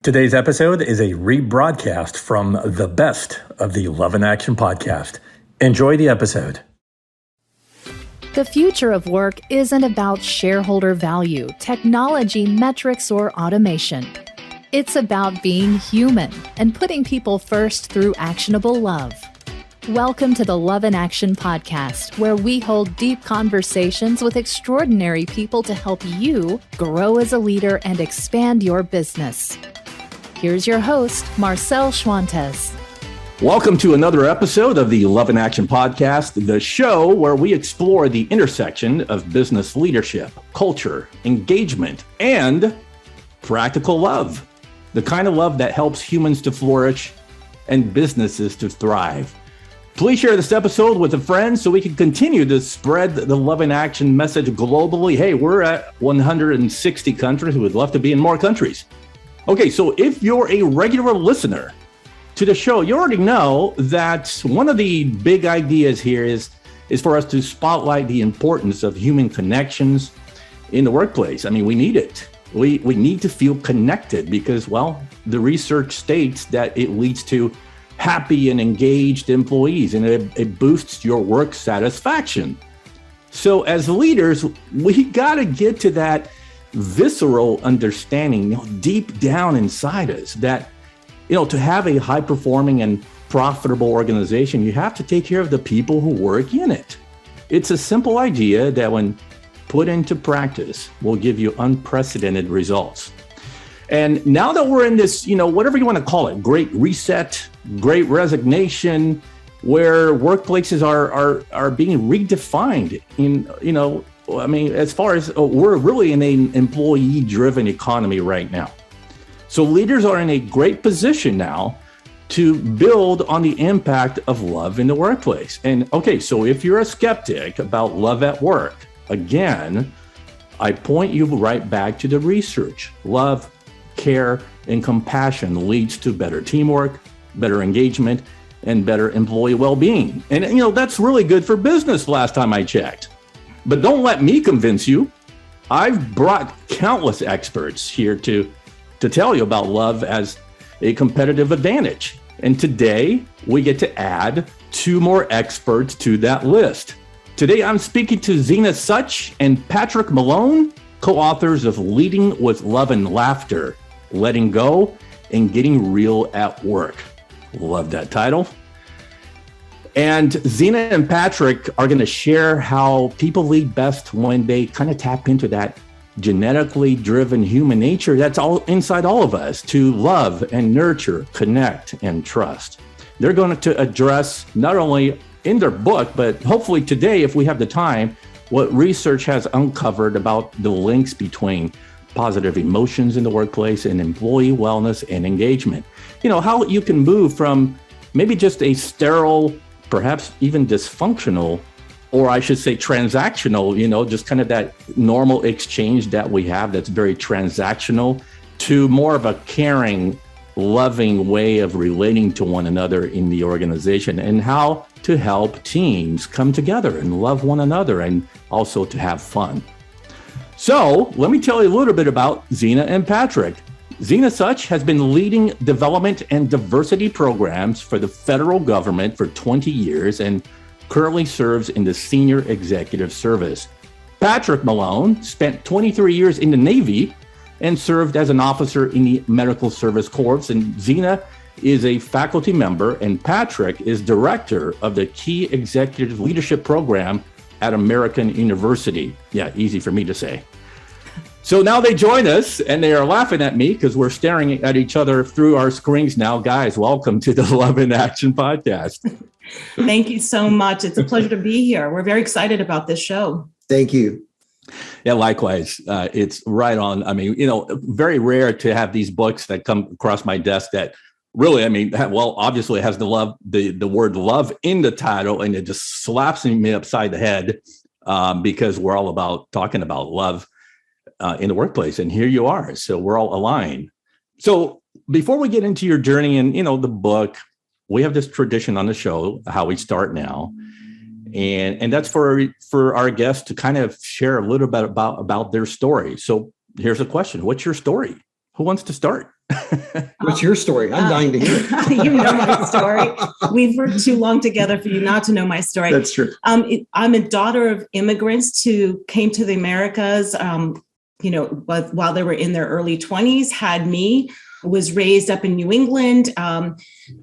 Today's episode is a rebroadcast from the best of the Love in Action podcast. Enjoy the episode. The future of work isn't about shareholder value, technology, metrics, or automation. It's about being human and putting people first through actionable love. Welcome to the Love in Action podcast, where we hold deep conversations with extraordinary people to help you grow as a leader and expand your business. Here's your host, Marcel Schwantes. Welcome to another episode of the Love in Action podcast, the show where we explore the intersection of business leadership, culture, engagement, and practical love. The kind of love that helps humans to flourish and businesses to thrive. Please share this episode with a friend so we can continue to spread the Love in Action message globally. Hey, we're at 160 countries. We'd love to be in more countries. Okay, so if you're a regular listener to the show, you already know that one of the big ideas here is for us to spotlight the importance of human connections in the workplace. I mean, we need it. We need to feel connected because, well, the research states that it leads to happy and engaged employees, and it boosts your work satisfaction. So as leaders, we got to get to that visceral understanding, deep down inside us that, to have a high performing and profitable organization, you have to take care of the people who work in it. It's a simple idea that when put into practice will give you unprecedented results. And now that we're in this, whatever you want to call it, great reset, great resignation, where workplaces are being redefined as far as we're really in an employee-driven economy right now. So leaders are in a great position now to build on the impact of love in the workplace. And okay, so if you're a skeptic about love at work, again, I point you right back to the research. Love, care, and compassion leads to better teamwork, better engagement, and better employee well-being. And that's really good for business last time I checked. But don't let me convince you. I've brought countless experts here to tell you about love as a competitive advantage. And today, we get to add two more experts to that list. Today, I'm speaking to Zina Sutch and Patrick Malone, co-authors of Leading with Love and Laughter, Letting Go and Getting Real at Work. Love that title. And Zina and Patrick are going to share how people lead best when they kind of tap into that genetically driven human nature that's all inside all of us to love and nurture, connect, and trust. They're going to address not only in their book, but hopefully today, if we have the time, what research has uncovered about the links between positive emotions in the workplace and employee wellness and engagement. How you can move from maybe just a sterile, perhaps even dysfunctional, or I should say transactional, just kind of that normal exchange that we have that's very transactional, to more of a caring, loving way of relating to one another in the organization, and how to help teams come together and love one another and also to have fun. So let me tell you a little bit about Zina and Patrick. Zina Sutch has been leading development and diversity programs for the federal government for 20 years and currently serves in the Senior Executive Service. Patrick Malone spent 23 years in the Navy and served as an officer in the Medical Service Corps. And Zina is a faculty member, and Patrick is director of the Key Executive Leadership Program at American University. Yeah, easy for me to say. So now they join us, and they are laughing at me because we're staring at each other through our screens now. Guys, welcome to the Love in Action podcast. Thank you so much. It's a pleasure to be here. We're very excited about this show. Thank you. Yeah, likewise. It's right on. I mean, very rare to have these books that come across my desk that really, obviously it has the word love in the title, and it just slaps me upside the head because we're all about talking about love in the workplace. And here you are. So we're all aligned. So before we get into your journey and, the book, we have this tradition on the show, how we start now. And that's for our guests to kind of share a little bit about their story. So here's a question. What's your story? Who wants to start? What's your story? I'm dying to hear it. You know my story. We've worked too long together for you not to know my story. That's true. I'm a daughter of immigrants who came to the Americas, while they were in their early 20s, had me, was raised up in New England,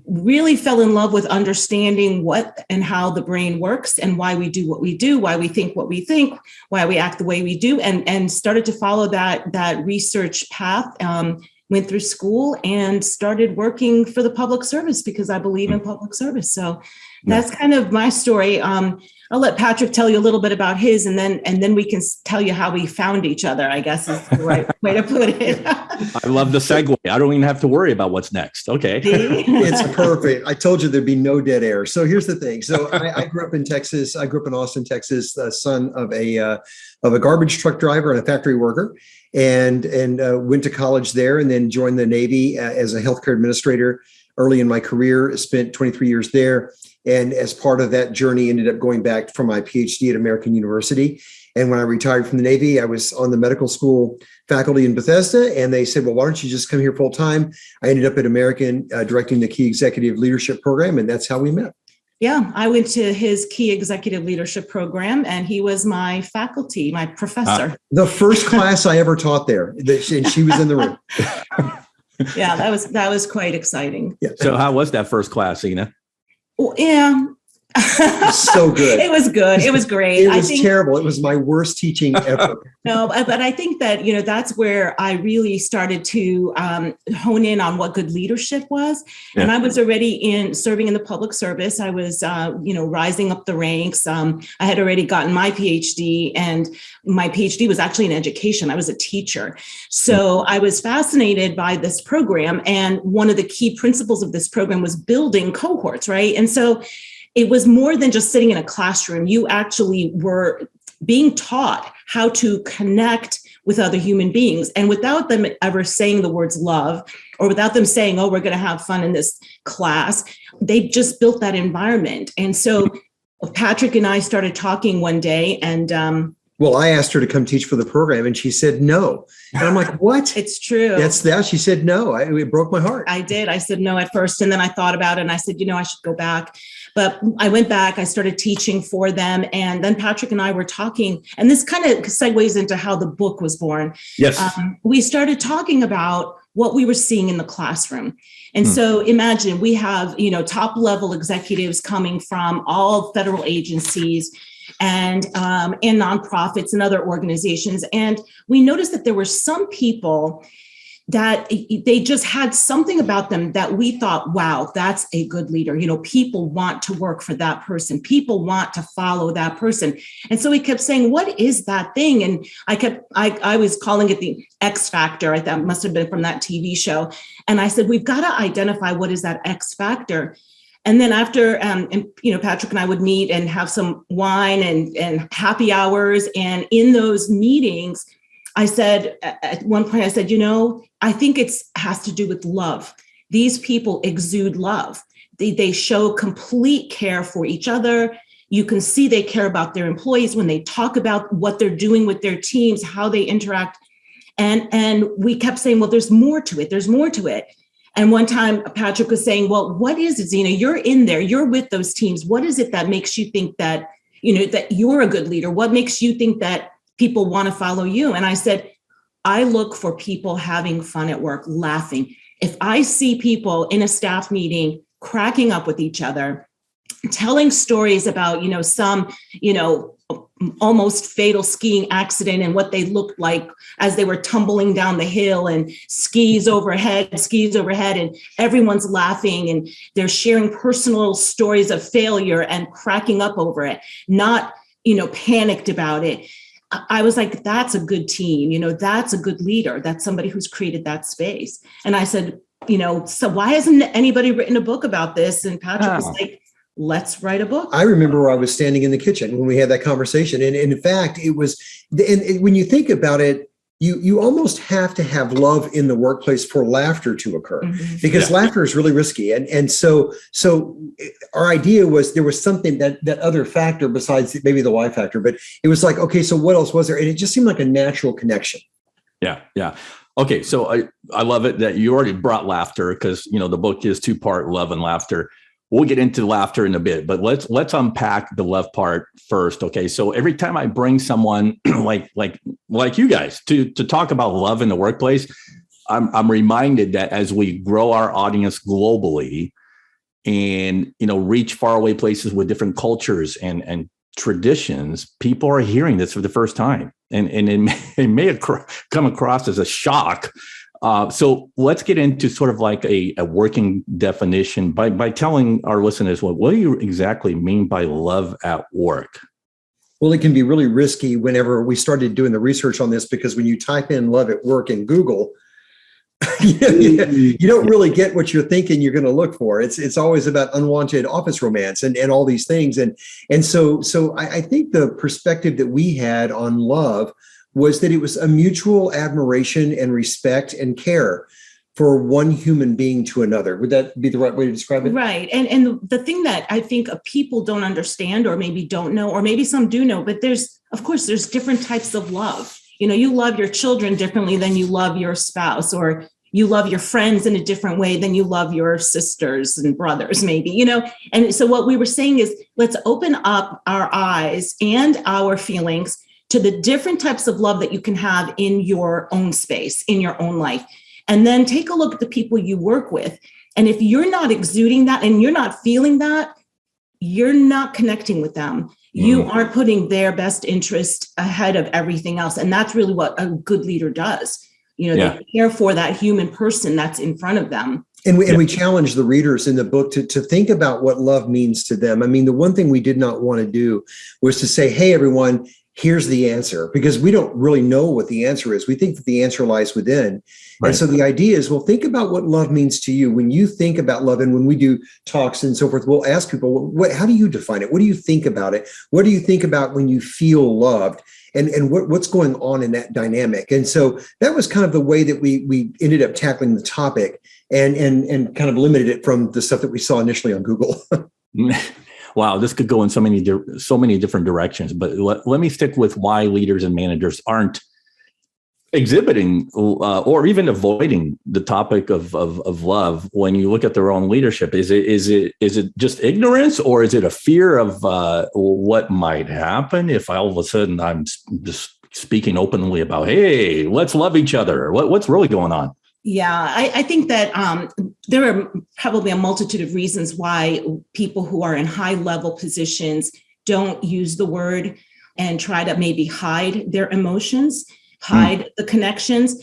really fell in love with understanding what and how the brain works and why we do what we do, why we think what we think, why we act the way we do, and started to follow that research path. Went through school and started working for the public service because I believe in public service. So that's kind of my story. I'll let Patrick tell you a little bit about his, and then we can tell you how we found each other, I guess is the right way to put it. I love the segue. I don't even have to worry about what's next. Okay. It's perfect. I told you there'd be no dead air. So here's the thing. So I grew up in Texas. I grew up in Austin, Texas, the son of a garbage truck driver and a factory worker, and went to college there, and then joined the Navy as a healthcare administrator early in my career. Spent 23 years there. And as part of that journey, ended up going back for my PhD at American University. And when I retired from the Navy, I was on the medical school faculty in Bethesda. And they said, well, why don't you just come here full time? I ended up at American directing the Key Executive Leadership Program. And that's how we met. Yeah, I went to his Key Executive Leadership Program, and he was my faculty, my professor. The first class I ever taught there, and she was in the room. Yeah, that was quite exciting. Yeah. So how was that first class, Zina? Well, yeah. So good. It was good. It was great. It was terrible. It was my worst teaching ever. No, but I think that, that's where I really started to hone in on what good leadership was. Yeah. And I was already serving in the public service. I was, rising up the ranks. I had already gotten my PhD, and my PhD was actually in education. I was a teacher. So I was fascinated by this program. And one of the key principles of this program was building cohorts, right? And so it was more than just sitting in a classroom. You actually were being taught how to connect with other human beings. And without them ever saying the words love, or without them saying, oh, we're going to have fun in this class, they just built that environment. And so Patrick and I started talking one day, and well, I asked her to come teach for the program, and she said no. And I'm like, what? It's true. That's that. She said no. It broke my heart. I did. I said no at first. And then I thought about it, and I said, I should go back. But I went back. I started teaching for them. And then Patrick and I were talking, and this kind of segues into how the book was born. Yes. We started talking about what we were seeing in the classroom. And so imagine we have, top level executives coming from all federal agencies and nonprofits and other organizations. And we noticed that there were some people that they just had something about them that we thought, wow, that's a good leader. People want to work for that person. People want to follow that person. And so we kept saying, what is that thing? And I was calling it the X factor. I thought it must have been from that TV show. And I said, we've got to identify what is that X factor. And then after, Patrick and I would meet and have some wine and happy hours. And in those meetings, I said, at one point, I said, I think it has to do with love. These people exude love. They show complete care for each other. You can see they care about their employees when they talk about what they're doing with their teams, how they interact. And we kept saying, well, there's more to it. There's more to it. And one time Patrick was saying, well, what is it, Zina? You're in there, you're with those teams. What is it that makes you think that, that you're a good leader? What makes you think that people want to follow you? And I said, I look for people having fun at work, laughing. If I see people in a staff meeting cracking up with each other, telling stories about, some, almost fatal skiing accident and what they looked like as they were tumbling down the hill, and skis overhead, and everyone's laughing, and they're sharing personal stories of failure and cracking up over it, not, panicked about it. I was like, that's a good team. That's a good leader. That's somebody who's created that space. And I said, so why hasn't anybody written a book about this? And Patrick was like, let's write a book. I remember where I was standing in the kitchen when we had that conversation. And in fact, it was, and when you think about it, you almost have to have love in the workplace for laughter to occur, because laughter is really risky. And so our idea was there was something that other factor besides maybe the Y factor, but it was like, okay, so what else was there? And it just seemed like a natural connection. Yeah. Okay, so I love it that you already brought laughter because the book is 2-part, love and laughter. We'll get into laughter in a bit, but let's unpack the love part first. Okay, so every time I bring someone like you guys to talk about love in the workplace, I'm reminded that as we grow our audience globally and reach faraway places with different cultures and traditions, people are hearing this for the first time, and it may come across as a shock. So let's get into sort of like a working definition by telling our listeners what do you exactly mean by love at work? Well, it can be really risky whenever we started doing the research on this, because when you type in love at work in Google, you don't really get what you're thinking you're going to look for. It's always about unwanted office romance and all these things. And so I think the perspective that we had on love was that it was a mutual admiration and respect and care for one human being to another. Would that be the right way to describe it? Right. And the thing that I think people don't understand, or maybe don't know, or maybe some do know, but there's different types of love. You love your children differently than you love your spouse, or you love your friends in a different way than you love your sisters and brothers, maybe, And so what we were saying is, let's open up our eyes and our feelings to the different types of love that you can have in your own space, in your own life. And then take a look at the people you work with. And if you're not exuding that and you're not feeling that, you're not connecting with them. You aren't putting their best interest ahead of everything else. And that's really what a good leader does. They care for that human person that's in front of them. And we challenge the readers in the book to think about what love means to them. I mean, the one thing we did not want to do was to say, hey, everyone, here's the answer, because we don't really know what the answer is. We think that the answer lies within. Right. And so the idea is, well, think about what love means to you. When you think about love, and when we do talks and so forth, we'll ask people, how do you define it? What do you think about it? What do you think about when you feel loved? And what's going on in that dynamic? And so that was kind of the way that we ended up tackling the topic and kind of limited it from the stuff that we saw initially on Google. Wow, this could go in so many different directions. But let me stick with why leaders and managers aren't exhibiting or even avoiding the topic of love when you look at their own leadership. Is it just ignorance, or is it a fear of what might happen if all of a sudden I'm just speaking openly about, hey, let's love each other? What's really going on? Yeah, I think that there are probably a multitude of reasons why people who are in high level positions don't use the word and try to maybe hide their emotions, hide the connections.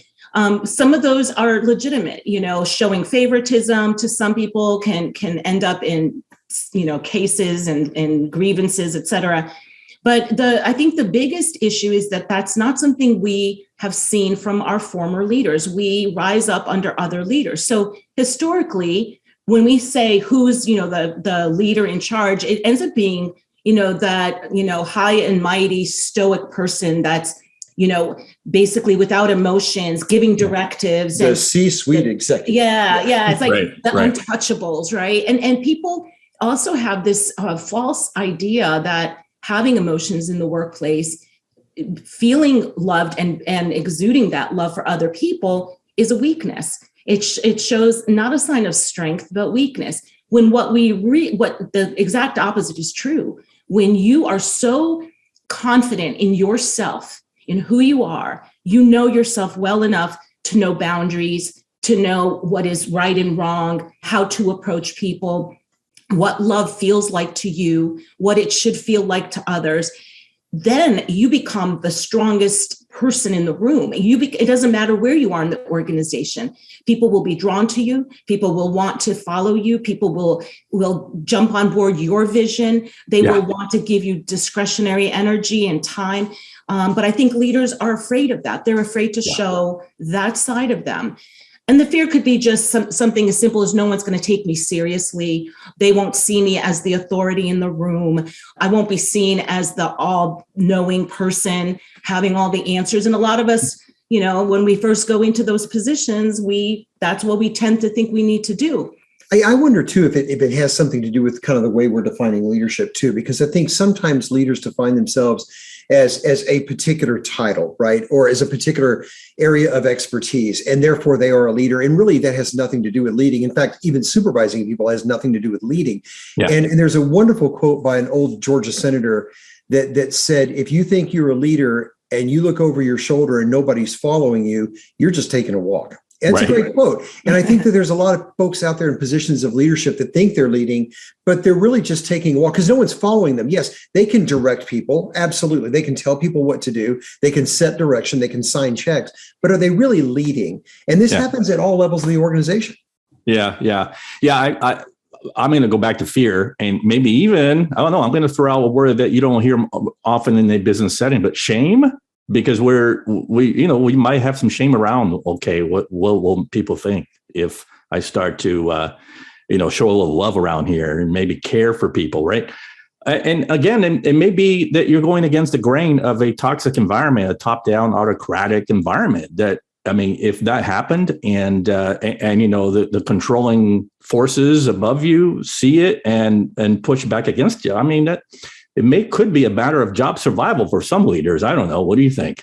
Some of those are legitimate, showing favoritism to some people can end up in, cases and grievances, et cetera. But I think the biggest issue is that that's not something we have seen from our former leaders. We rise up under other leaders. So historically, when we say who's, the leader in charge, it ends up being, that, high and mighty stoic person that's, basically without emotions, giving directives. The C-suite executive. Yeah. It's like right, the untouchables, right? And people also have this false idea that having emotions in the workplace, feeling loved and exuding that love for other people is a weakness. It shows not a sign of strength, but weakness. When what the exact opposite is true. When you are so confident in yourself, in who you are, you know yourself well enough to know boundaries, to know what is right and wrong, how to approach people, what love feels like to you, what it should feel like to others, then you become the strongest person in the room. It doesn't matter where you are in the organization. People will be drawn to you. People will want to follow you. People will jump on board your vision. They will want to give you discretionary energy and time. But I think leaders are afraid of that. They're afraid to show that side of them. And the fear could be just something as simple as no one's going to take me seriously. They won't see me as the authority in the room. I won't be seen as the all-knowing person having all the answers. And a lot of us, when we first go into those positions, that's what we tend to think we need to do. I wonder, too, if it has something to do with kind of the way we're defining leadership, too, because I think sometimes leaders define themselves as a particular title, right? Or as a particular area of expertise. And therefore they are a leader. And really that has nothing to do with leading. In fact, even supervising people has nothing to do with leading. Yeah. And there's a wonderful quote by an old Georgia senator that said, if you think you're a leader and you look over your shoulder and nobody's following you, you're just taking a walk. That's a great quote. And I think that there's a lot of folks out there in positions of leadership that think they're leading, but they're really just taking a walk because no one's following them. Yes, they can direct people. Absolutely. They can tell people what to do. They can set direction. They can sign checks. But are they really leading? And this happens at all levels of the organization. Yeah. I'm going to go back to fear, and maybe even, I don't know, I'm going to throw out a word that you don't hear often in a business setting, but shame. Because we might have some shame around, okay, what will people think if I start to, show a little love around here and maybe care for people, right? And again, it may be that you're going against the grain of a toxic environment, a top-down autocratic environment that, I mean, if that happened and the controlling forces above you see it and push back against you, I mean, that could be a matter of job survival for some leaders. I don't know. What do you think?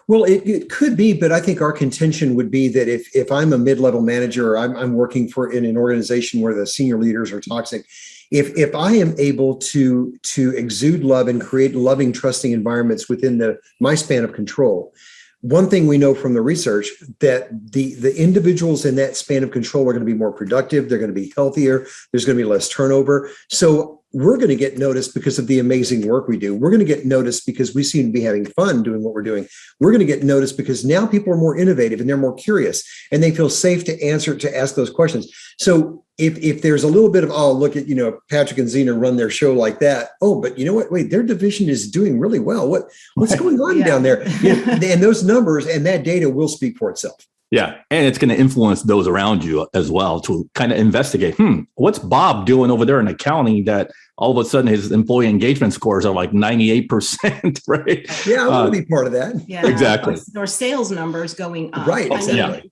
Well, it could be, but I think our contention would be that if I'm a mid-level manager or I'm working in an organization where the senior leaders are toxic, if I am able to exude love and create loving, trusting environments within my span of control, one thing we know from the research that the individuals in that span of control are going to be more productive. They're going to be healthier. There's going to be less turnover. So we're going to get noticed because of the amazing work we do. We're going to get noticed because we seem to be having fun doing what we're doing. We're going to get noticed because now people are more innovative and they're more curious and they feel safe to ask those questions. So if there's a little bit of, oh, look at, Patrick and Zina run their show like that. Oh, but you know what? Wait, their division is doing really well. What's going on down there? And those numbers and that data will speak for itself. Yeah. And it's going to influence those around you as well to kind of investigate, what's Bob doing over there in accounting that all of a sudden his employee engagement scores are like 98%, right? Yeah, I want to be part of that. Yeah, exactly. Or sales numbers going up. Right, exactly.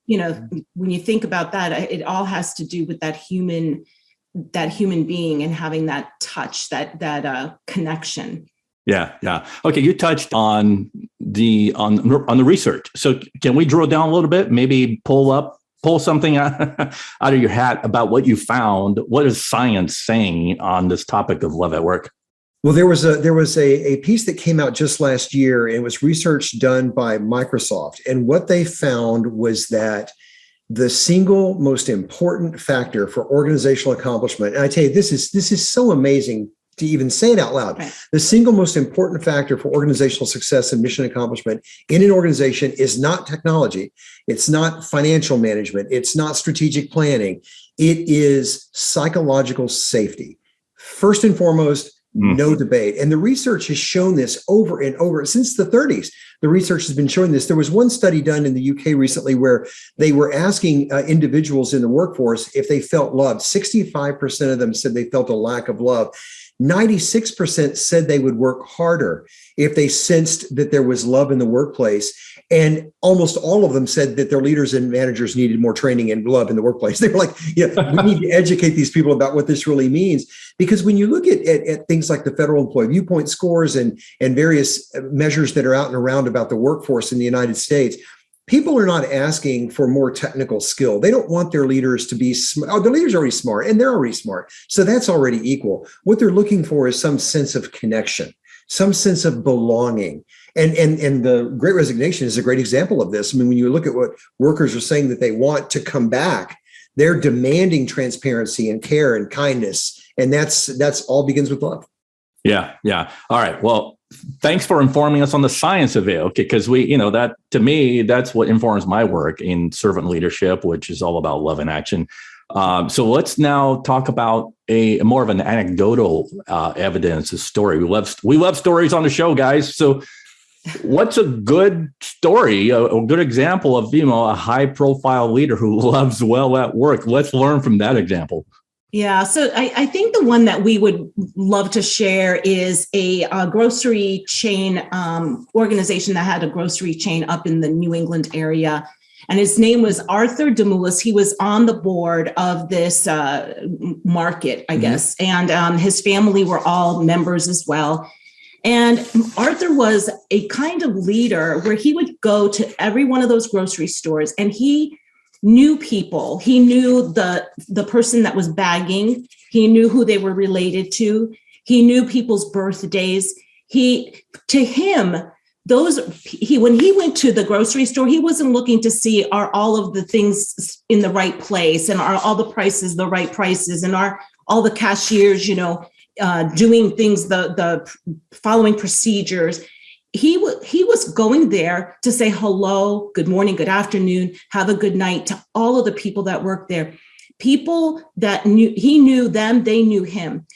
When you think about that, it all has to do with that human being and having that touch, that connection. Yeah. Okay, you touched on the research. So can we drill down a little bit? Maybe pull something out of your hat about what you found. What is science saying on this topic of love at work? Well, there was a piece that came out just last year, and it was research done by Microsoft. And what they found was that the single most important factor for organizational accomplishment, and I tell you, this is so amazing to even say it out loud. Right. The single most important factor for organizational success and mission accomplishment in an organization is not technology. It's not financial management. It's not strategic planning. It is psychological safety. First and foremost, no debate. And the research has shown this over and over since the 30s. The research has been showing this. There was one study done in the UK recently where they were asking individuals in the workforce if they felt loved. 65% of them said they felt a lack of love. 96% said they would work harder if they sensed that there was love in the workplace. And almost all of them said that their leaders and managers needed more training and love in the workplace. They were like, we need to educate these people about what this really means. Because when you look at things like the federal employee viewpoint scores and various measures that are out and around about the workforce in the United States, people are not asking for more technical skill. They don't want their leaders to be smart. Oh, their leaders are already smart, and they're already smart. So that's already equal. What they're looking for is some sense of connection, some sense of belonging. And the Great Resignation is a great example of this. I mean, when you look at what workers are saying that they want to come back, they're demanding transparency and care and kindness. And that's all begins with love. Yeah. All right. Well, thanks for informing us on the science of it. Okay. Because that to me, that's what informs my work in servant leadership, which is all about love in action. So let's now talk about a more of an anecdotal evidence, a story. We love stories on the show, guys. So what's a good story, a good example of, a high profile leader who loves well at work? Let's learn from that example. Yeah, so I think the one that we would love to share is a grocery chain organization that had a grocery chain up in the New England area. And his name was Arthur Demoulas. He was on the board of this market, I guess. And his family were all members as well. And Arthur was a kind of leader where he would go to every one of those grocery stores, and he knew people. He knew the person that was bagging. He knew who they were related to. He knew people's birthdays. When he went to the grocery store, he wasn't looking to see, are all of the things in the right place, and are all the prices the right prices, and are all the cashiers, doing things, the following procedures. He was going there to say hello, good morning, good afternoon, have a good night to all of the people that worked there. People that he knew them, they knew him.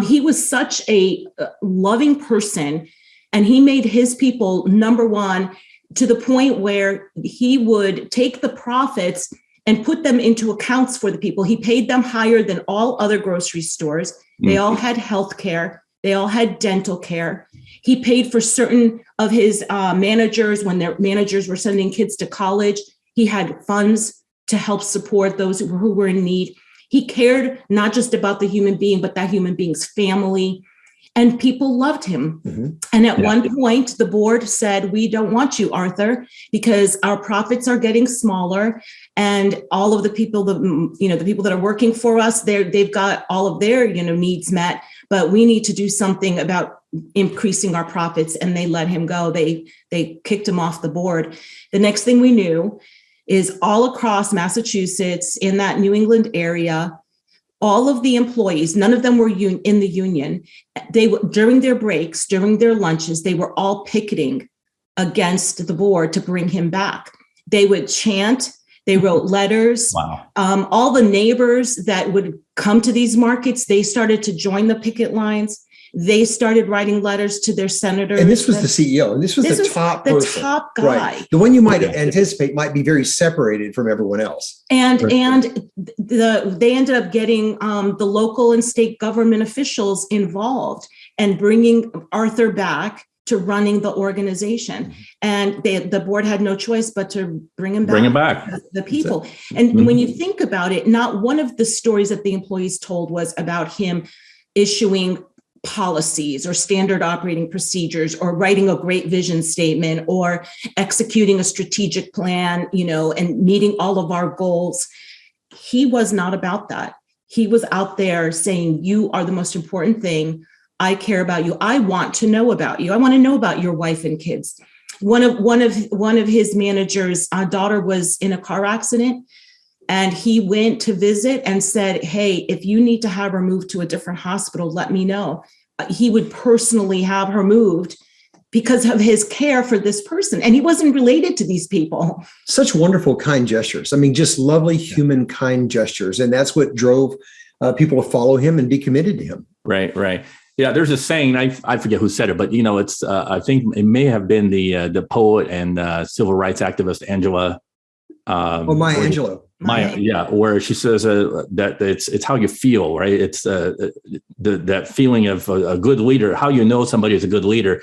He was such a loving person, and he made his people number one, to the point where he would take the profits and put them into accounts for the people. He paid them higher than all other grocery stores. They all had health care. They all had dental care. He paid for certain of his managers when their managers were sending kids to college. He had funds to help support those who were in need. He cared not just about the human being, but that human being's family. And people loved him. Mm-hmm. And at one point, the board said, we don't want you, Arthur, because our profits are getting smaller. And all of the people, the people that are working for us, they've got all of their, needs met. But we need to do something about increasing our profits. And they let him go. They kicked him off the board. The next thing we knew is all across Massachusetts, in that New England area, all of the employees, none of them were in the union. They were, during their breaks, during their lunches, they were all picketing against the board to bring him back. They would chant. They wrote letters. Wow. All the neighbors that would come to these markets, they started to join the picket lines. They started writing letters to their senators. And this was the CEO. And this was the top person. Top guy. Right. The one you might anticipate might be very separated from everyone else. And they ended up getting the local and state government officials involved and bringing Arthur back to running the organization. And the board had no choice but to bring him back. The people. And when you think about it, not one of the stories that the employees told was about him issuing policies or standard operating procedures, or writing a great vision statement, or executing a strategic plan, and meeting all of our goals. He was not about that. He was out there saying, you are the most important thing. I care about you. I want to know about you. I want to know about your wife and kids. One of his managers' daughter was in a car accident, and he went to visit and said, hey, if you need to have her moved to a different hospital, let me know. He would personally have her moved because of his care for this person. And he wasn't related to these people. Such wonderful, kind gestures. I mean, just lovely, human, kind gestures. And that's what drove people to follow him and be committed to him. Right. Yeah, there's a saying, I forget who said it, but it's I think it may have been the poet and civil rights activist Angela. Maya Angelou. Where she says that it's how you feel, right? It's that feeling of a good leader. How you know somebody is a good leader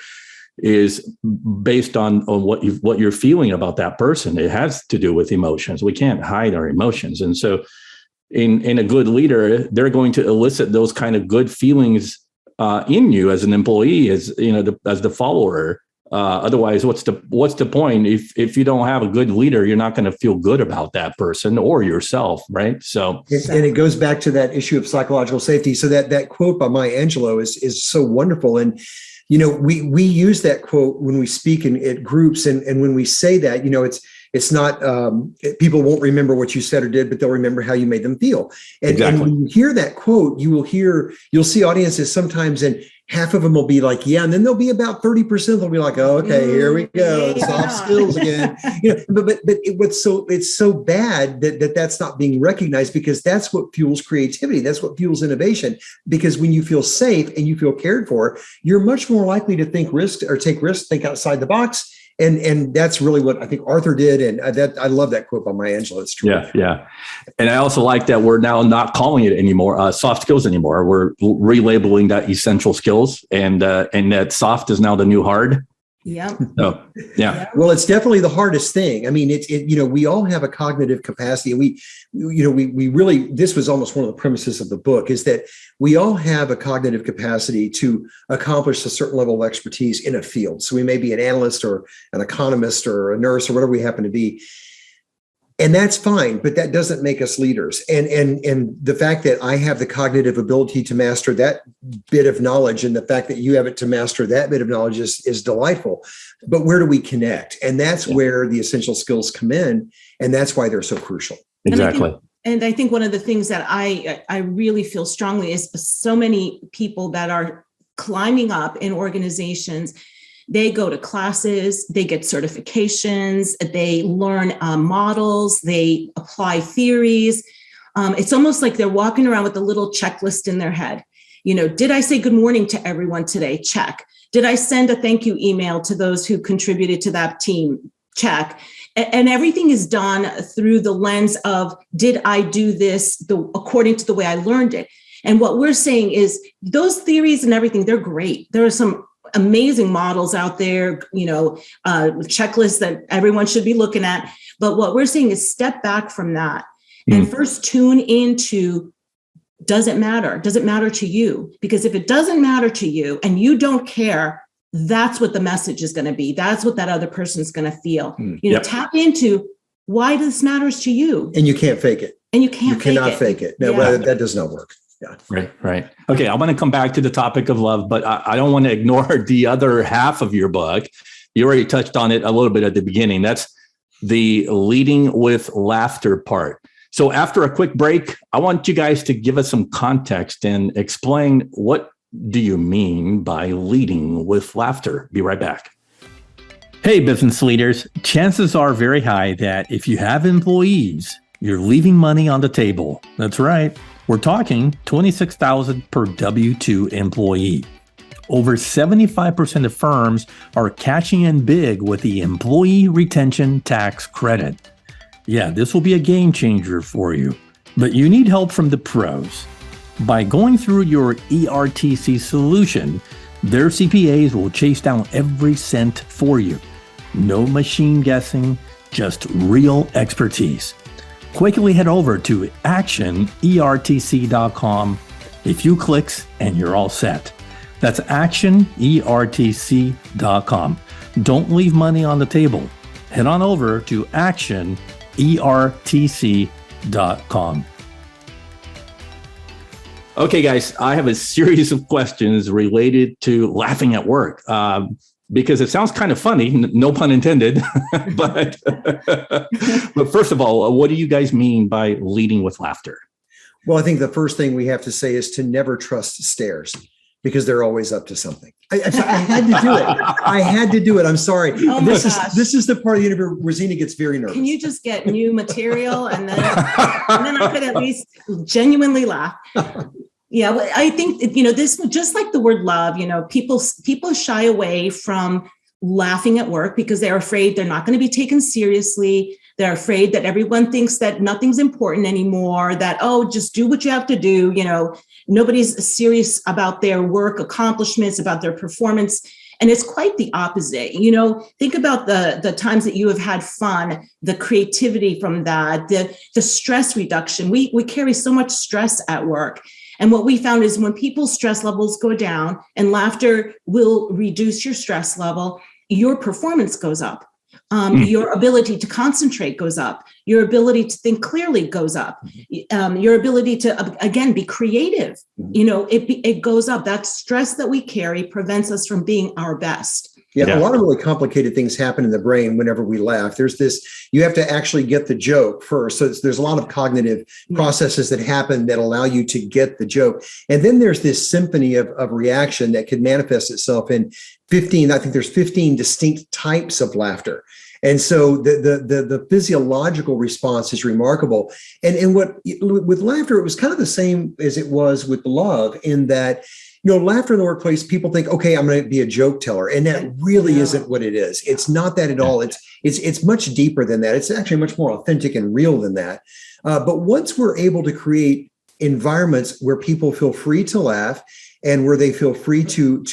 is based on what you're feeling about that person. It has to do with emotions. We can't hide our emotions, and so in a good leader, they're going to elicit those kind of good feelings in you as an employee, as as the follower. Otherwise, what's the point? If you don't have a good leader, you're not going to feel good about that person or yourself, right? So, and it goes back to that issue of psychological safety. So that quote by Maya Angelou is so wonderful, and we use that quote when we speak at groups, and when we say that, it's not people won't remember what you said or did, but they'll remember how you made them feel. And when you hear that quote, you'll see audiences sometimes, and half of them will be like, yeah, and then there'll be about 30% they'll be like, oh, okay, here we go, soft skills again. But it's so bad that that's not being recognized, because that's what fuels creativity. That's what fuels innovation. Because when you feel safe and you feel cared for, you're much more likely to take risks, think outside the box. And that's really what I think Arthur did. And I love that quote by Maya Angelou. It's true. Yeah. And I also like that we're now not calling it anymore soft skills anymore. We're relabeling that essential skills, and that soft is now the new hard. Yeah. Oh, yeah. Well, it's definitely the hardest thing. I mean, we all have a cognitive capacity. We really, this was almost one of the premises of the book, is that we all have a cognitive capacity to accomplish a certain level of expertise in a field. So we may be an analyst or an economist or a nurse or whatever we happen to be. And that's fine, but that doesn't make us leaders. And the fact that I have the cognitive ability to master that bit of knowledge, and the fact that you have it to master that bit of knowledge is delightful. But where do we connect? And that's where the essential skills come in. And that's why they're so crucial. Exactly. And I think one of the things that I really feel strongly is so many people that are climbing up in organizations. They go to classes, they get certifications, they learn models, they apply theories. It's almost like they're walking around with a little checklist in their head. Did I say good morning to everyone today? Check. Did I send a thank you email to those who contributed to that team? Check. And everything is done through the lens of, did I do this according to the way I learned it? And what we're saying is those theories and everything, they're great. There are some amazing models out there, checklists that everyone should be looking at. But what we're saying is step back from that and first tune into, does it matter? Does it matter to you? Because if it doesn't matter to you and you don't care, that's what the message is going to be. That's what that other person's going to feel. Tap into why this matters to you. And you can't fake it. And you cannot fake it. No, that does not work. Yeah. Right. Okay. I want to come back to the topic of love, but I don't want to ignore the other half of your book. You already touched on it a little bit at the beginning. That's the leading with laughter part. So after a quick break, I want you guys to give us some context and explain, what do you mean by leading with laughter? Be right back. Hey, business leaders, chances are very high that if you have employees, you're leaving money on the table. That's right. We're talking $26,000 per W-2 employee. Over 75% of firms are cashing in big with the employee retention tax credit. Yeah, this will be a game changer for you, but you need help from the pros. By going through your ERTC solution, their CPAs will chase down every cent for you. No machine guessing, just real expertise. Quickly head over to actionertc.com. A few clicks and you're all set. That's actionertc.com. Don't leave money on the table. Head on over to actionertc.com. Okay, guys, I have a series of questions related to laughing at work. Because it sounds kind of funny, no pun intended, but first of all, what do you guys mean by leading with laughter? Well, I think the first thing we have to say is to never trust stares, because they're always up to something. I had to do it. I had to do it. I'm sorry. Oh This is the part of the interview where Zina gets very nervous. Can you just get new material and then I could at least genuinely laugh? Yeah, well, I think, this, just like the word love, people shy away from laughing at work because they're afraid they're not going to be taken seriously. They're afraid that everyone thinks that nothing's important anymore, that, just do what you have to do. Nobody's serious about their work accomplishments, about their performance. And it's quite the opposite. Think about the times that you have had fun, the creativity from that, the stress reduction. We carry so much stress at work. And what we found is when people's stress levels go down and laughter will reduce your stress level, your performance goes up. Your ability to concentrate goes up. Your ability to think clearly goes up. Your ability to, again, be creative, it goes up. That stress that we carry prevents us from being our best. Yeah, a lot of really complicated things happen in the brain whenever we laugh. There's this, you have to actually get the joke first. So there's a lot of cognitive processes that happen that allow you to get the joke. And then there's this symphony of reaction that can manifest itself in 15 distinct types of laughter. And so the physiological response is remarkable. And with laughter, it was kind of the same as it was with love, in that, laughter in the workplace, people think, okay, I'm going to be a joke teller. And that really isn't what it is. It's not that at all. It's much deeper than that. It's actually much more authentic and real than that. But once we're able to create environments where people feel free to laugh, and where they feel free to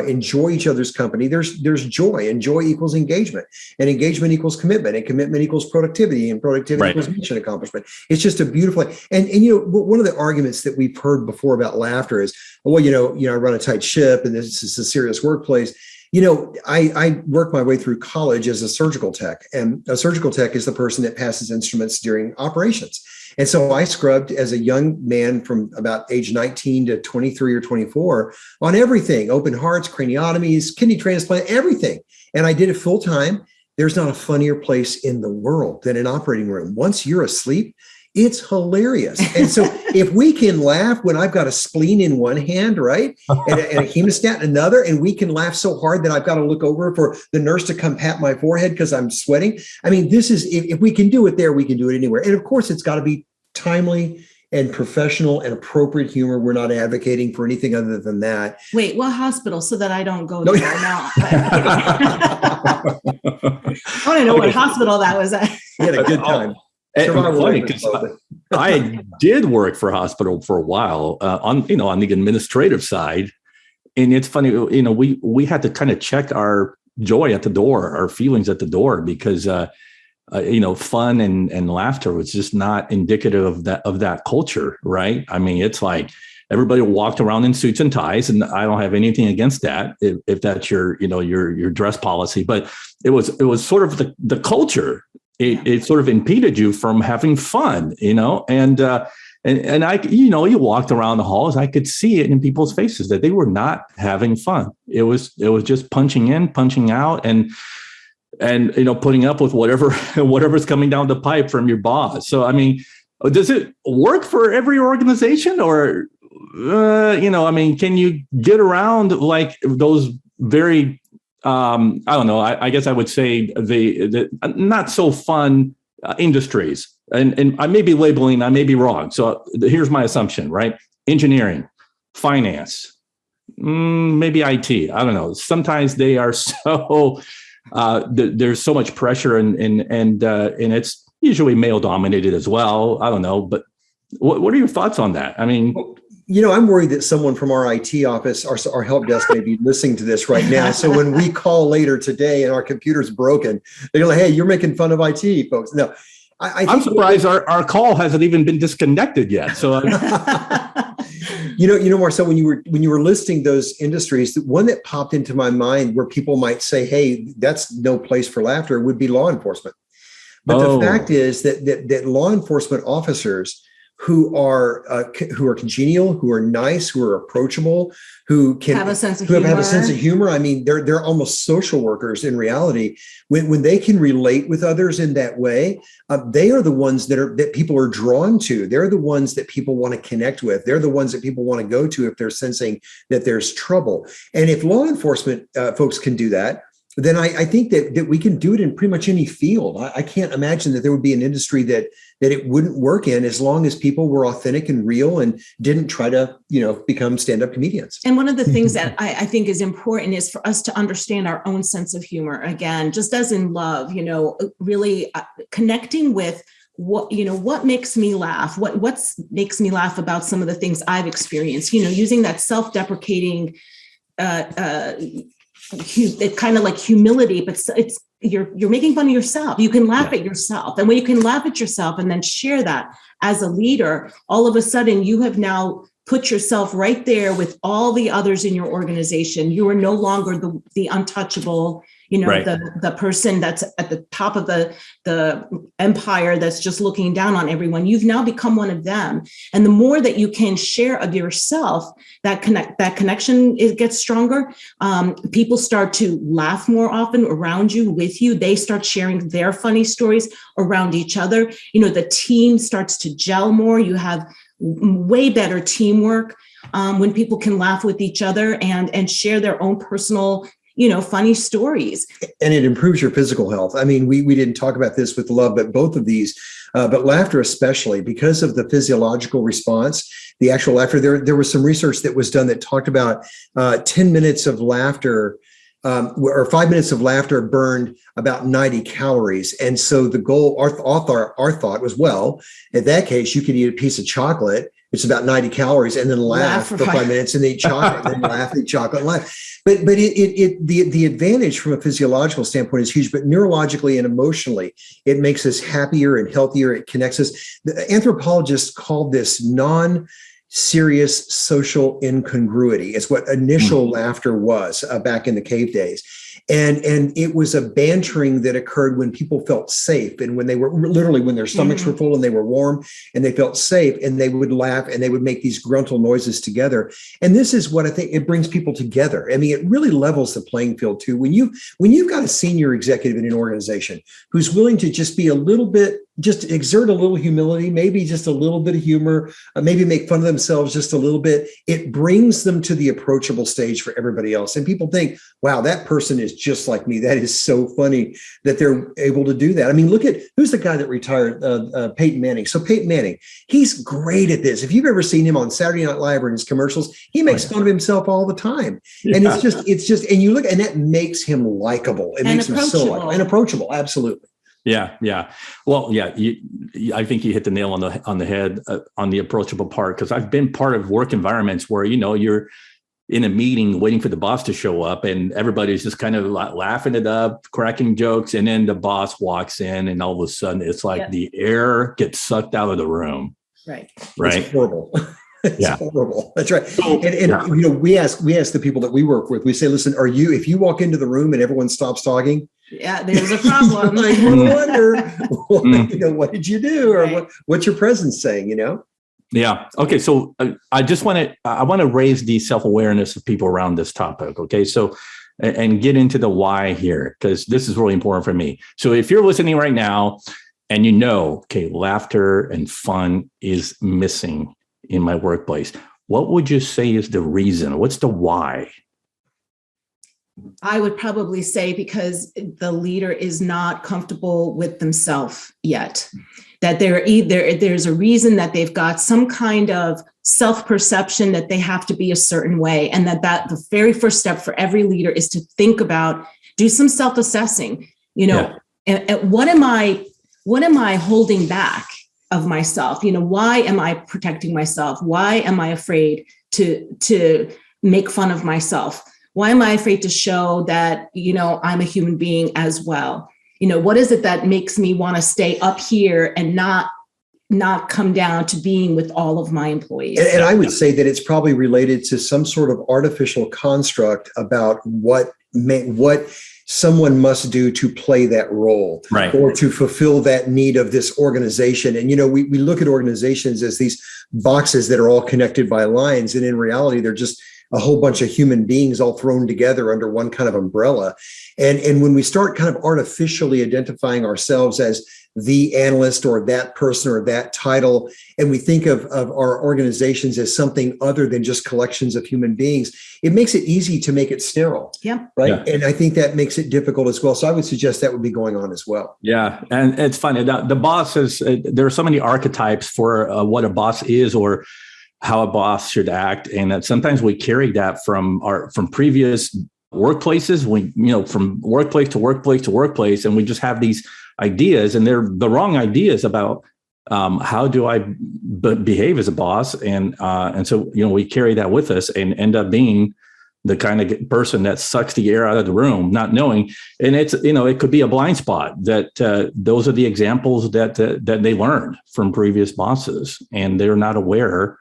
enjoy each other's company, there's joy, and joy equals engagement, and engagement equals commitment, and commitment equals productivity, and productivity equals mission accomplishment. It's just a beautiful, and one of the arguments that we've heard before about laughter is, well, I run a tight ship, and this is a serious workplace. I worked my way through college as a surgical tech, and a surgical tech is the person that passes instruments during operations. And so I scrubbed as a young man from about age 19 to 23 or 24 on everything: open hearts, craniotomies, kidney transplant, everything. And I did it full time. There's not a funnier place in the world than an operating room. Once you're asleep, it's hilarious. And so if we can laugh when I've got a spleen in one hand, right, and a hemostat in another, and we can laugh so hard that I've got to look over for the nurse to come pat my forehead because I'm sweating. I mean, this is, if we can do it there, we can do it anywhere. And of course, it's got to be timely and professional and appropriate humor. We're not advocating for anything other than that. Wait, what hospital? So that I don't go there now. I want to know what hospital that was at. We had a good time. Funny, because I did work for a hospital for a while on the administrative side, and it's funny, we had to kind of check our joy at the door, our feelings at the door, because fun and laughter was just not indicative of that culture, right? I mean, it's like everybody walked around in suits and ties, and I don't have anything against that if that's your dress policy, but it was sort of the culture. It sort of impeded you from having fun, and I, you walked around the halls, I could see it in people's faces that they were not having fun. It was just punching in, punching out, and putting up with whatever's coming down the pipe from your boss. So, I mean, does it work for every organization, or, can you get around like those very, I don't know, I guess I would say the not so fun industries, and I may be labeling, I may be wrong. So here's my assumption, right? Engineering, finance, maybe IT. I don't know. Sometimes they are so, there's so much pressure, and it's usually male dominated as well. I don't know, but what are your thoughts on that? I mean, I'm worried that someone from our IT office, our help desk, may be listening to this right now. So when we call later today and our computer's broken, they're like, "Hey, you're making fun of IT, folks." No, I'm surprised our call hasn't even been disconnected yet. So, Marcel, when you were listing those industries, the one that popped into my mind where people might say, "Hey, that's no place for laughter," would be law enforcement. But the fact is that law enforcement officers who are congenial, who are nice, who are approachable, who have a sense of humor. I mean, they're almost social workers in reality. When they can relate with others in that way, they are the ones that people are drawn to. They're the ones that people want to connect with. They're the ones that people want to go to if they're sensing that there's trouble. And if law enforcement folks can do that, then I think that we can do it in pretty much any field. I can't imagine that there would be an industry that it wouldn't work in, as long as people were authentic and real and didn't try to, become stand-up comedians. And one of the things that I think is important is for us to understand our own sense of humor. Again, just as in love, really connecting with what makes me laugh, what makes me laugh about some of the things I've experienced, using that self-deprecating, it's kind of like humility, but it's you're making fun of yourself. You can laugh at yourself. And when you can laugh at yourself and then share that as a leader, all of a sudden you have now put yourself right there with all the others in your organization. You are no longer the untouchable, the person that's at the top of the empire that's just looking down on everyone. You've now become one of them. And the more that you can share of yourself, that connection gets stronger. People start to laugh more often around you, with you. They start sharing their funny stories around each other. The team starts to gel more. You have way better teamwork when people can laugh with each other and share their own personal funny stories. And it improves your physical health. I mean, we didn't talk about this with love, but both of these, but laughter especially, because of the physiological response, the actual laughter. There was some research that was done that talked about 10 minutes of laughter or 5 minutes of laughter burned about 90 calories. And so the goal, our thought was, well, in that case, you could eat a piece of chocolate it's about 90 calories, and then laugh for 5 minutes, and they eat chocolate, and then laugh, eat chocolate, and laugh. But the advantage from a physiological standpoint is huge, but neurologically and emotionally, it makes us happier and healthier. It connects us. The anthropologists called this non-serious social incongruity. It's what initial laughter was back in the cave days. And it was a bantering that occurred when people felt safe, and when they were literally, when their stomachs were full and they were warm and they felt safe, and they would laugh and they would make these gruntal noises together. And this is what I think it brings people together. I mean, it really levels the playing field too. When you've got a senior executive in an organization who's willing to just be a little bit, just exert a little humility, maybe just a little bit of humor, maybe make fun of themselves just a little bit, it brings them to the approachable stage for everybody else. And people think, wow, that person is just like me. That is so funny that they're able to do that. I mean, look at, who's the guy that retired, Peyton Manning. So Peyton Manning, he's great at this. If you've ever seen him on Saturday Night Live or in his commercials, he makes fun of himself all the time. And it's just, and you look, and that makes him likable. It makes him so likable and approachable. Absolutely. Yeah. Well, yeah, I think you hit the nail on the head on the approachable part, because I've been part of work environments where, you're in a meeting waiting for the boss to show up, and everybody's just kind of laughing it up, cracking jokes. And then the boss walks in, and all of a sudden it's like the air gets sucked out of the room. Right. It's horrible. It's horrible. That's right. And we ask the people that we work with, we say, listen, if you walk into the room and everyone stops talking, there's a problem. Like, wonder, what did you do? Or what's your presence saying, Yeah. Okay. So I want to raise the self-awareness of people around this topic. Okay. So, and get into the why here, because this is really important for me. So if you're listening right now and laughter and fun is missing in my workplace, what would you say is the reason? What's the why? I would probably say because the leader is not comfortable with themselves yet, that there's a reason that they've got some kind of self-perception that they have to be a certain way. And that the very first step for every leader is to think about, do some self-assessing, and what am I holding back of myself? Why am I protecting myself? Why am I afraid to make fun of myself? Why am I afraid to show that, I'm a human being as well? What is it that makes me want to stay up here and not come down to being with all of my employees? And I would say that it's probably related to some sort of artificial construct about what someone must do to play that role, right, or to fulfill that need of this organization. And, we look at organizations as these boxes that are all connected by lines. And in reality, they're just a whole bunch of human beings all thrown together under one kind of umbrella. And when we start kind of artificially identifying ourselves as the analyst or that person or that title, and we think of our organizations as something other than just collections of human beings, it makes it easy to make it sterile. Yeah. Right. Yeah. And I think that makes it difficult as well. So I would suggest that would be going on as well. Yeah. And it's funny. The boss there are so many archetypes for what a boss is, or how a boss should act. And that sometimes we carry that from previous workplaces, from workplace to workplace to workplace, and we just have these ideas, and they're the wrong ideas about how do I behave as a boss. And so, we carry that with us and end up being the kind of person that sucks the air out of the room, not knowing. And it's, it could be a blind spot that those are the examples that they learned from previous bosses, and they're not aware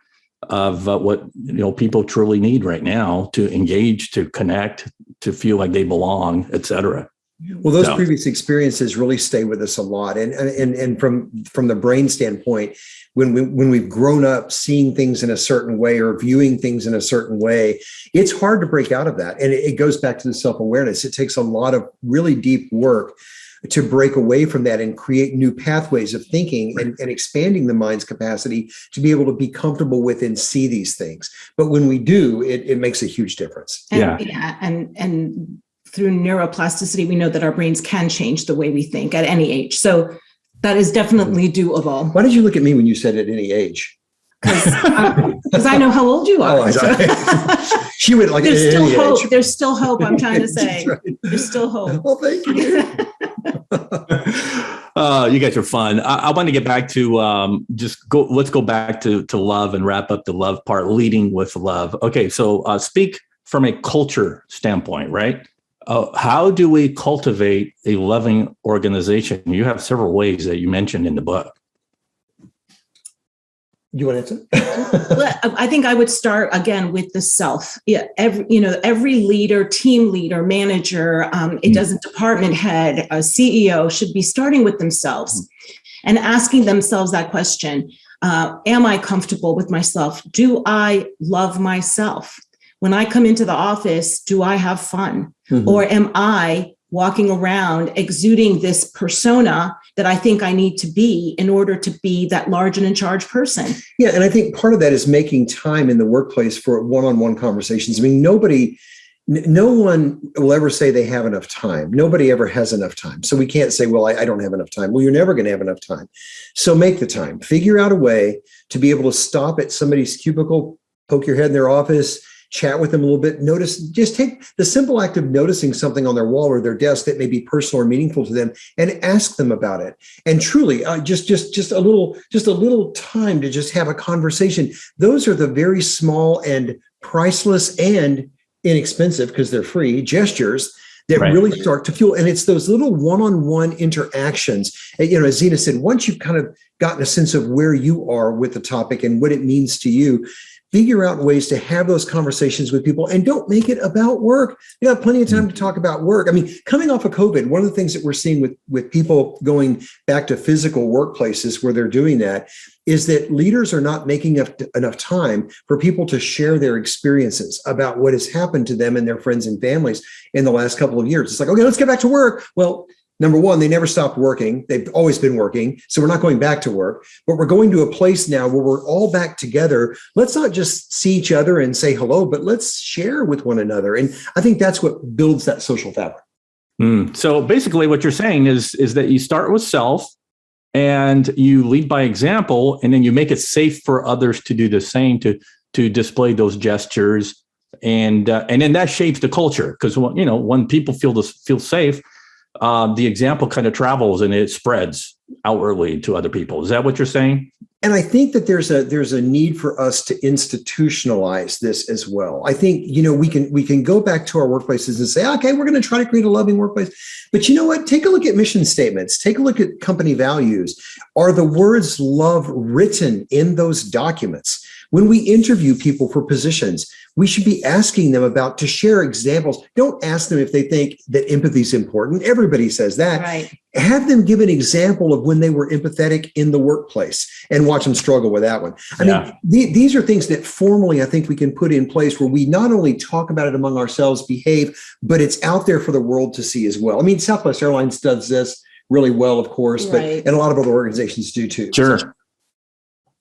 of what people truly need right now to engage, to connect, to feel like they belong, et cetera. Well, those previous experiences really stay with us a lot, and from the brain standpoint, when we've grown up seeing things in a certain way or viewing things in a certain way, it's hard to break out of that. And it goes back to the self-awareness. It takes a lot of really deep work to break away from that and create new pathways of thinking and expanding the mind's capacity to be able to be comfortable with and see these things. But when we do, it makes a huge difference. And through neuroplasticity, we know that our brains can change the way we think at any age. So that is definitely doable. Why did you look at me when you said at any age? Because I know how old you are. She went like, there's still hope. Age. There's still hope. I'm trying to say, right. There's still hope. Well, thank you. You guys are fun. I want to get back to let's go back to love and wrap up the love part, leading with love. Okay, so speak from a culture standpoint, right? How do we cultivate a loving organization? You have several ways that you mentioned in the book. You want to answer? Well, I think I would start again with the self. Yeah, every leader, team leader, manager, it doesn't department head, a CEO should be starting with themselves and asking themselves that question: am I comfortable with myself? Do I love myself? When I come into the office, do I have fun? Or am I walking around exuding this persona that I think I need to be in order to be that large and in charge person? Yeah. And I think part of that is making time in the workplace for one-on-one conversations. I mean, no one will ever say they have enough time. Nobody ever has enough time. So we can't say, well, I don't have enough time. Well, you're never going to have enough time. So make the time. Figure out a way to be able to stop at somebody's cubicle, poke your head in their office, chat with them a little bit, just take the simple act of noticing something on their wall or their desk that may be personal or meaningful to them and ask them about it. And truly, just a little time to just have a conversation. Those are the very small and priceless and inexpensive, because they're free, gestures that really start to fuel. And it's those little one-on-one interactions. And, as Zina said, once you've kind of gotten a sense of where you are with the topic and what it means to you, figure out ways to have those conversations with people, and don't make it about work. You have plenty of time to talk about work. I mean, coming off of COVID, one of the things that we're seeing with people going back to physical workplaces where they're doing that is that leaders are not making enough time for people to share their experiences about what has happened to them and their friends and families in the last couple of years. It's like, okay, let's get back to work. Well, number one, they never stopped working. They've always been working. So we're not going back to work, but we're going to a place now where we're all back together. Let's not just see each other and say hello, but let's share with one another. And I think that's what builds that social fabric. So basically what you're saying is that you start with self and you lead by example, and then you make it safe for others to do the same, to display those gestures. And then that shapes the culture, because when people feel safe, the example kind of travels and it spreads outwardly to other people. Is that what you're saying? And I think that there's a need for us to institutionalize this as well. I think, we can go back to our workplaces and say, okay, we're going to try to create a loving workplace. But you know what? Take a look at mission statements. Take a look at company values. Are the words love written in those documents? When we interview people for positions, we should be asking them to share examples. Don't ask them if they think that empathy is important. Everybody says that. Right. Have them give an example of when they were empathetic in the workplace and watch them struggle with that one. I mean, these are things that formally I think we can put in place where we not only talk about it among ourselves, behave, but it's out there for the world to see as well. I mean, Southwest Airlines does this really well, of course, and a lot of other organizations do too. Sure.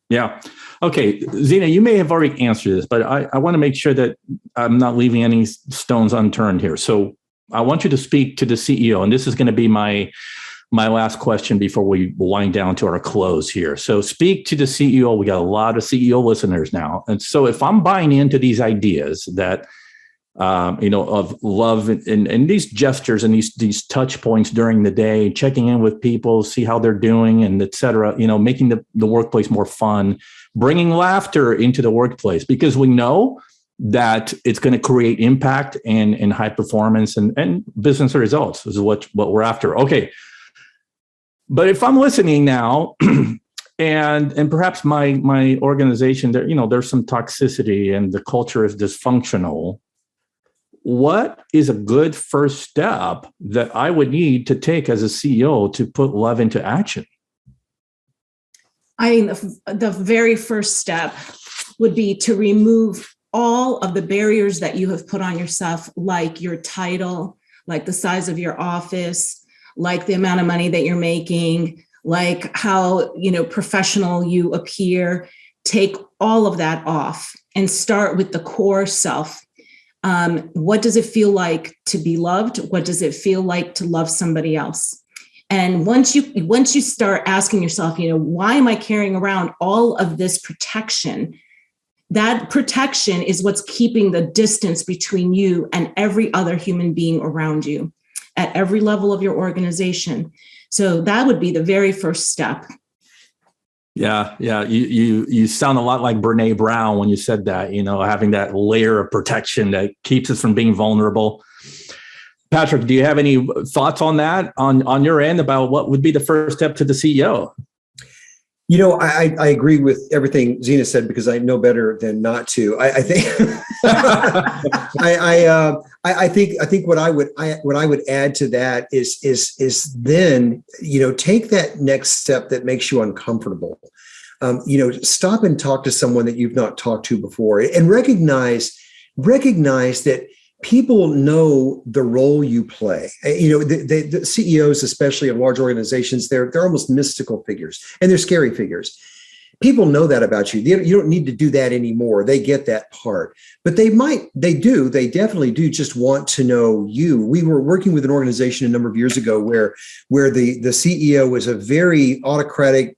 Yeah. Okay, Zina, you may have already answered this, but I want to make sure that I'm not leaving any stones unturned here. So I want you to speak to the CEO, and this is going to be my last question before we wind down to our close here. So speak to the CEO. We got a lot of CEO listeners now. And so if I'm buying into these ideas that, of love and these gestures and these touch points during the day, checking in with people, see how they're doing, and et cetera, making the workplace more fun, bringing laughter into the workplace, because we know that it's going to create impact and high performance and business results is what we're after. Okay. But if I'm listening now and perhaps my organization, there's some toxicity and the culture is dysfunctional, what is a good first step that I would need to take as a CEO to put love into action? I think the very first step would be to remove all of the barriers that you have put on yourself, like your title, like the size of your office, like the amount of money that you're making, like how, professional you appear. Take all of that off and start with the core self. What does it feel like to be loved? What does it feel like to love somebody else? And once you start asking yourself, why am I carrying around all of this protection? That protection is what's keeping the distance between you and every other human being around you at every level of your organization. So that would be the very first step. Yeah. You sound a lot like Brene Brown when you said that, having that layer of protection that keeps us from being vulnerable. Patrick, do you have any thoughts on that on your end about what would be the first step to the CEO? I agree with everything Zina said because I know better than not to. I think I think what I would add to that is then take that next step that makes you uncomfortable. Stop and talk to someone that you've not talked to before, and recognize that people know the role you play. The CEOs, especially of large organizations, they're almost mystical figures, and they're scary figures. People know that about you. You don't need to do that anymore. They get that part, but they definitely do just want to know you. We were working with an organization a number of years ago where the CEO was a very autocratic,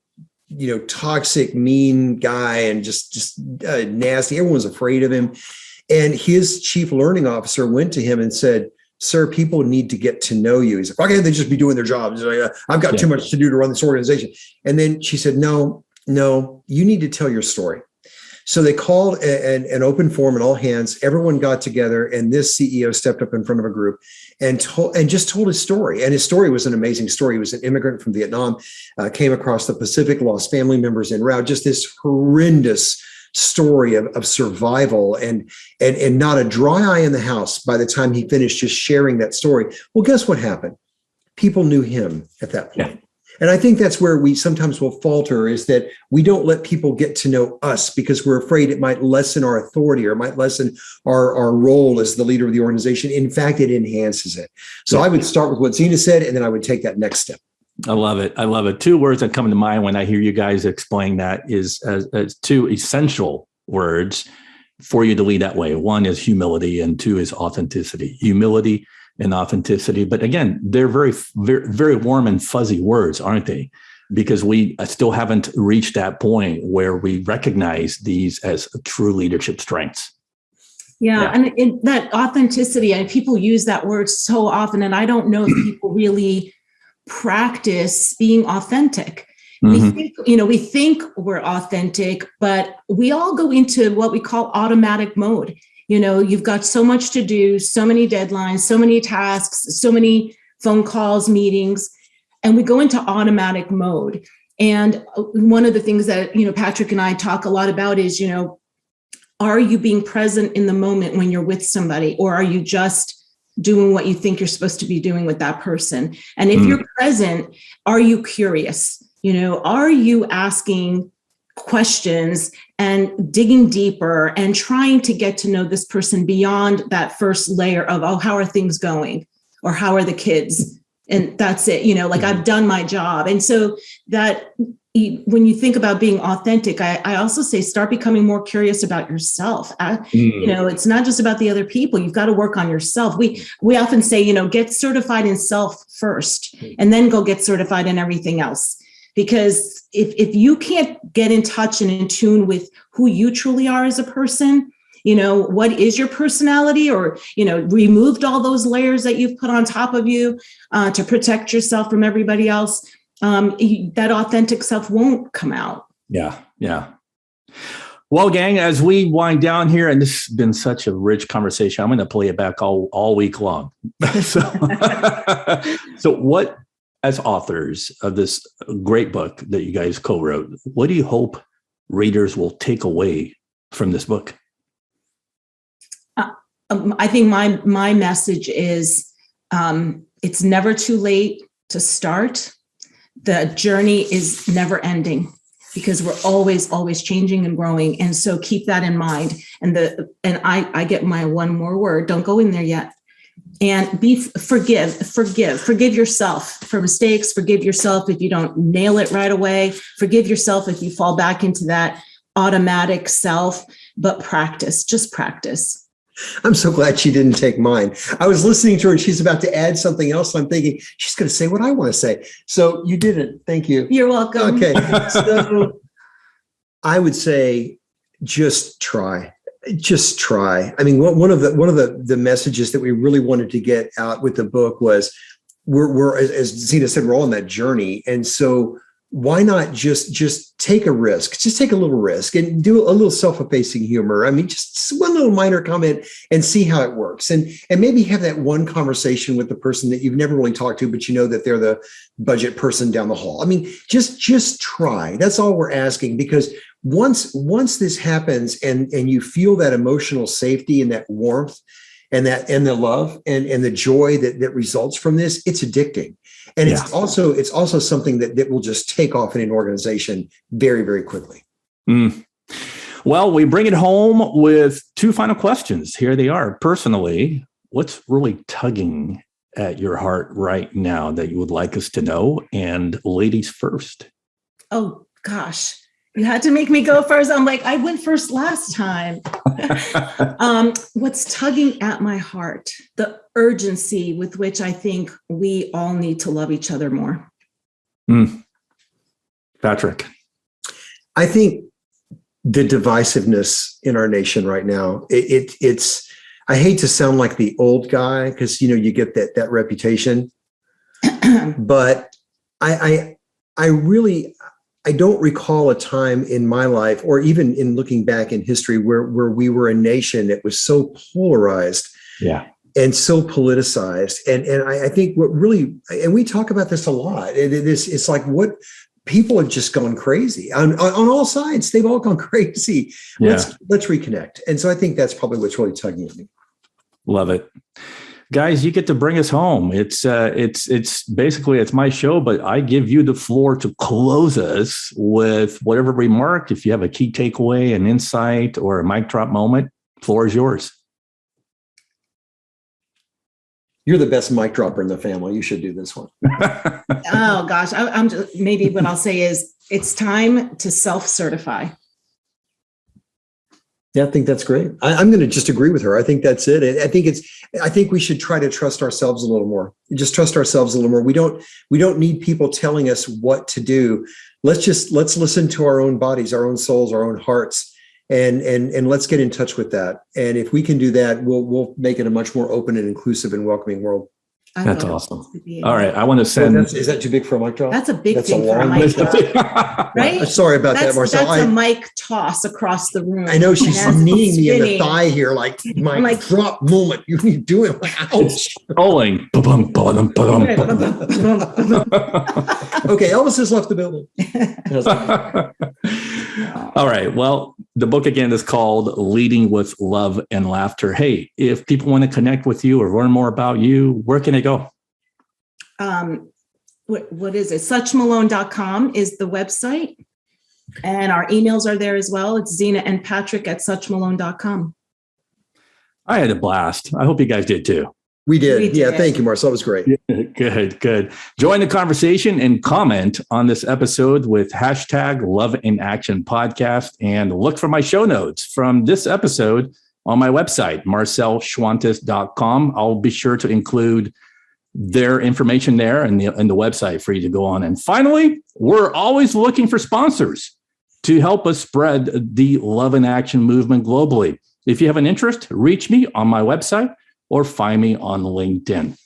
toxic, mean guy, and just nasty. Everyone was afraid of him. And his chief learning officer went to him and said, "Sir, people need to get to know you." He's like, "Why can't they just be doing their jobs? I've got too much to do to run this organization." And then she said, No, you need to tell your story. So they called an open forum and all hands. Everyone got together, and this CEO stepped up in front of a group and just told his story. And his story was an amazing story. He was an immigrant from Vietnam, came across the Pacific, lost family members en route. Just this horrendous story of survival, and not a dry eye in the house by the time he finished just sharing that story. Well, guess what happened? People knew him at that point. Yeah. And I think that's where we sometimes will falter, is that we don't let people get to know us because we're afraid it might lessen our authority or it might lessen our role as the leader of the organization. In fact, it enhances it. So I would start with what Zina said, and then I would take that next step. I love it. Two words that come to mind when I hear you guys explain that is as two essential words for you to lead that way. One is humility, and two is authenticity. Humility and authenticity. But again, they're very, very, very warm and fuzzy words, aren't they? Because we still haven't reached that point where we recognize these as true leadership strengths. Yeah. And that authenticity, and people use that word so often, and I don't know if people really practice being authentic. Mm-hmm. We think we're authentic, but we all go into what we call automatic mode. You've got so much to do, so many deadlines, so many tasks, so many phone calls, meetings, and we go into automatic mode. And one of the things that, Patrick and I talk a lot about is, are you being present in the moment when you're with somebody, or are you just doing what you think you're supposed to be doing with that person? And if you're present, are you curious? Are you asking questions and digging deeper and trying to get to know this person beyond that first layer of, oh, how are things going? Or how are the kids? And that's it, I've done my job. And so that when you think about being authentic, I also say start becoming more curious about yourself. It's not just about the other people. You've got to work on yourself. We often say, get certified in self first, and then go get certified in everything else. Because if you can't get in touch and in tune with who you truly are as a person, what is your personality, or, removed all those layers that you've put on top of you to protect yourself from everybody else, that authentic self won't come out. Yeah. Well, gang, as we wind down here, and this has been such a rich conversation, I'm going to play it back all week long. So what, as authors of this great book that you guys co-wrote, what do you hope readers will take away from this book? I think my message is it's never too late to start. The journey is never ending, because we're always changing and growing. And so keep that in mind. And I get my one more word. Don't go in there yet. And forgive yourself for mistakes. Forgive yourself if you don't nail it right away. Forgive yourself if you fall back into that automatic self, but just practice. I'm so glad she didn't take mine. I was listening to her and she's about to add something else. I'm thinking she's going to say what I want to say. So you didn't. Thank you. You're welcome. Okay. So I would say just try. Just try. I mean, one of the messages that we really wanted to get out with the book was we're as Zina said, we're all on that journey. And so why not just take a risk, just take a little risk and do a little self-effacing humor. I mean, just one little minor comment and see how it works. And maybe have that one conversation with the person that you've never really talked to, but you know that they're the budget person down the hall. I mean, just try. That's all we're asking, because once this happens and you feel that emotional safety and that warmth and the love and the joy that results from this, it's addicting. And it's also something that will just take off in an organization very, very quickly. Well, we bring it home with two final questions. Here they are. Personally, what's really tugging at your heart right now that you would like us to know? And ladies first. Oh, gosh. You had to make me go first. I'm like, I went first last time. What's tugging at my heart? The urgency with which I think we all need to love each other more. Patrick. I think the divisiveness in our nation right now, it's, I hate to sound like the old guy, because, you get that reputation, but I don't recall a time in my life, or even in looking back in history, where we were a nation that was so polarized and so politicized. And I think what really, and we talk about this a lot, it's like what people have just gone crazy on all sides. They've all gone crazy. Let's reconnect. And so I think that's probably what's really tugging at me. Love it. Guys, you get to bring us home. It's basically, it's my show, but I give you the floor to close us with whatever remark. If you have a key takeaway, an insight, or a mic drop moment, floor is yours. You're the best mic dropper in the family. You should do this one. Oh gosh, I'm just, maybe what I'll say is it's time to self-certify. Yeah, I think that's great. I'm going to just agree with her. I think that's it. I think we should try to trust ourselves a little more. Just trust ourselves a little more. We don't need people telling us what to do. Let's listen to our own bodies, our own souls, our own hearts, and let's get in touch with that. And if we can do that, we'll make it a much more open and inclusive and welcoming world. That's awesome. All right. I want to send. Is that too big for a mic drop? That's a big thing for a mic drop. Right? Sorry about that, Marcel. That's a mic toss across the room. I know she's kneeing me in the thigh here, like my drop moment. You're doing it. Like, ouch. Rolling. Okay, Elvis has left the building. All right. Well, the book again is called Leading with Love and Laughter. Hey, if people want to connect with you or learn more about you, where can they go? What is it? SutchMalone.com is the website. And our emails are there as well. It's Zina and Patrick at SutchMalone.com. I had a blast. I hope you guys did too. We did. Yeah. Thank you, Marcel. That was great. Good. Join the conversation and comment on this episode with hashtag Love in Action Podcast, and look for my show notes from this episode on my website, marcelschwantes.com. I'll be sure to include their information there and the website for you to go on. And finally, we're always looking for sponsors to help us spread the Love in Action movement globally. If you have an interest, reach me on my website or find me on LinkedIn.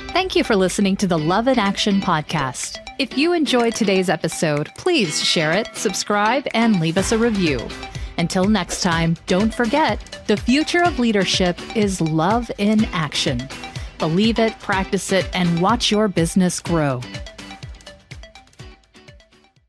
Thank you for listening to the Love in Action podcast. If you enjoyed today's episode, please share it, subscribe, and leave us a review. Until next time, don't forget, the future of leadership is love in action. Believe it, practice it, and watch your business grow.